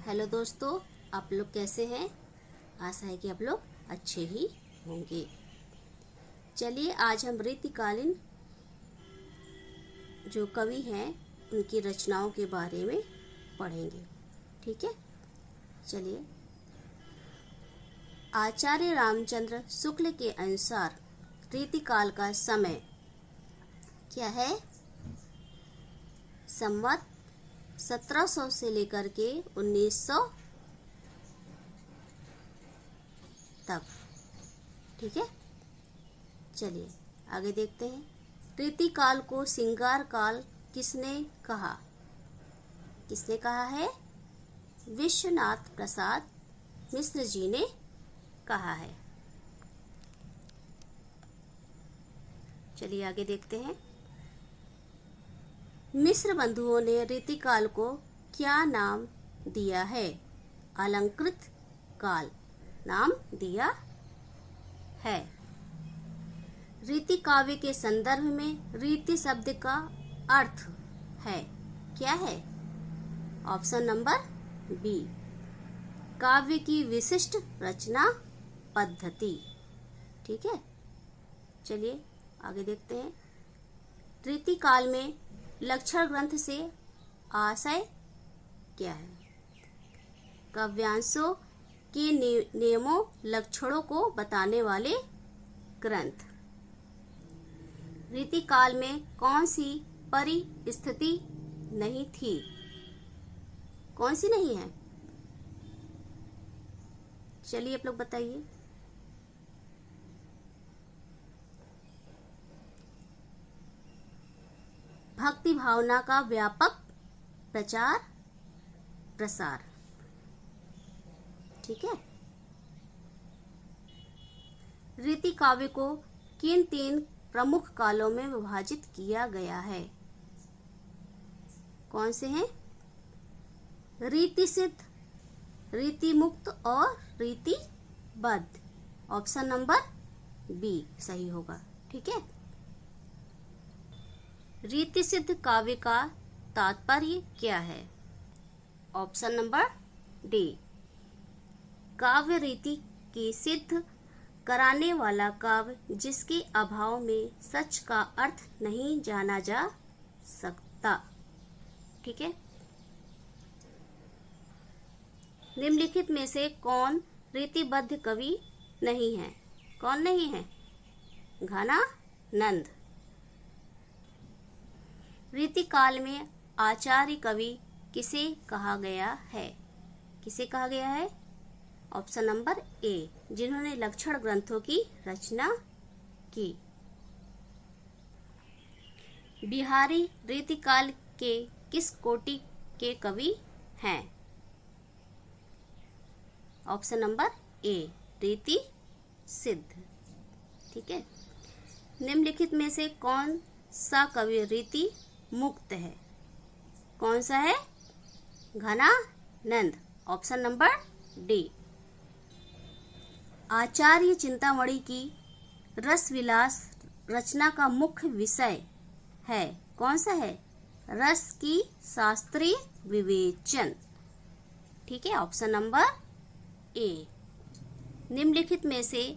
Hello दोस्तों, आप लोग कैसे हैं। आशा है कि आप लोग अच्छे ही होंगे। चलिए आज हम रीतिकालीन जो कवि हैं उनकी रचनाओं के बारे में पढ़ेंगे। ठीक है, चलिए। आचार्य रामचंद्र शुक्ल के अनुसार रीतिकाल का समय क्या है? संवत 1700 से लेकर के 1900 तक। ठीक है, चलिए आगे देखते हैं। रीतिकाल को श्रृंगार काल किसने कहा? किसने कहा है? विश्वनाथ प्रसाद मिश्र जी ने कहा है। चलिए आगे देखते हैं। मिश्र बंधुओं ने रीतिकाल को क्या नाम दिया है? अलंकृत काल नाम दिया है। रीति काव्य के संदर्भ में रीति शब्द का अर्थ है क्या है? ऑप्शन नंबर बी, काव्य की विशिष्ट रचना पद्धति। ठीक है, चलिए आगे देखते हैं। रीति काल में लक्षण ग्रंथ से आशय क्या है? काव्यांशों के नियमों लक्षणों को बताने वाले ग्रंथ। रीति काल में कौन सी परिस्थिति नहीं थी? कौन सी नहीं है? चलिए आप लोग बताइए। भक्ति भावना का व्यापक प्रचार प्रसार। ठीक है। रीति काव्य को किन तीन प्रमुख कालों में विभाजित किया गया है? कौन से हैं? रीति सिद्ध, रीति मुक्त और रीतिबद्ध। ऑप्शन नंबर बी सही होगा। ठीक है। रीति सिद्ध काव्य का तात्पर्य क्या है? ऑप्शन नंबर डी, काव्य रीति की सिद्ध कराने वाला काव्य जिसके अभाव में सच का अर्थ नहीं जाना जा सकता। ठीक है। निम्नलिखित में से कौन रीतिबद्ध कवि नहीं है? कौन नहीं है? घनानंद। रीति काल में आचार्य कवि किसे कहा गया है? किसे कहा गया है? ऑप्शन नंबर ए, जिन्होंने लक्षण ग्रंथों की रचना की। बिहारी रीतिकाल के किस कोटि के कवि हैं? ऑप्शन नंबर ए, रीति सिद्ध। ठीक है। निम्नलिखित में से कौन सा कवि रीति मुक्त है? कौन सा है? Ghananand. Option number D. Acharya Chintamani की रस विलास रचना का मुख्य विषय है। कौन सा है? रस की शास्त्रीय विवेचन। ठीक है, ऑप्शन नंबर ए। निम्नलिखित में से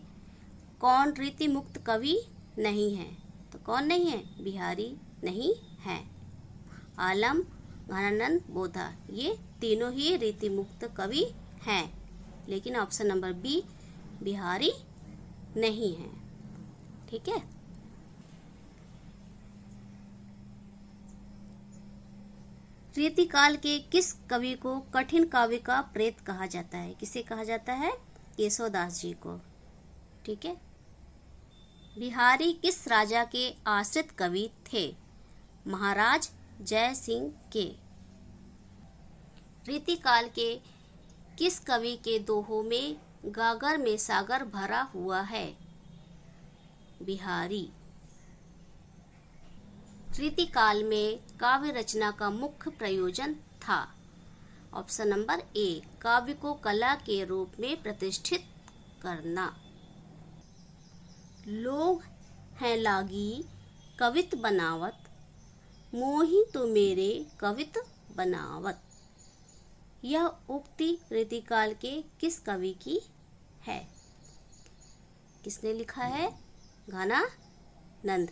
कौन रीति मुक्त कवि नहीं है? तो कौन नहीं है? बिहारी नहीं है। आलम, घनानंद, बोधा, ये तीनों ही रीति मुक्त कवि हैं, लेकिन ऑप्शन नंबर बी, बिहारी नहीं है। ठीक है। रीतिकाल के किस कवि को कठिन काव्य का प्रेत कहा जाता है? किसे कहा जाता है? केशवदास जी को। ठीक है। बिहारी किस राजा के आश्रित कवि थे? महाराज जय सिंह के। रीतिकाल के किस कवि के दोहों में गागर में सागर भरा हुआ है? बिहारी। रीतिकाल में काव्य रचना का मुख्य प्रयोजन था। ऑप्शन नंबर ए, काव्य को कला के रूप में प्रतिष्ठित करना। लोग हैं लागी कवित बनावत, मोहि तो मेरे कवित बनावत। यह उक्ति रीतिकाल के किस कवि की है? किसने लिखा है? घनानंद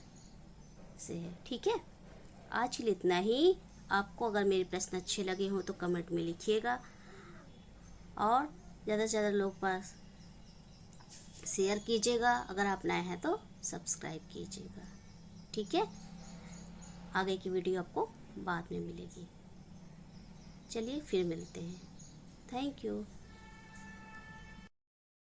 से है। ठीक है, आज के लिए इतना ही। आपको अगर मेरे प्रश्न अच्छे लगे हों तो कमेंट में लिखिएगा और ज़्यादा से ज़्यादा लोग पास शेयर कीजिएगा। अगर आप नए हैं तो सब्सक्राइब कीजिएगा। ठीक है, आगे की वीडियो आपको बाद में मिलेगी। चलिए फिर मिलते हैं। Thank you.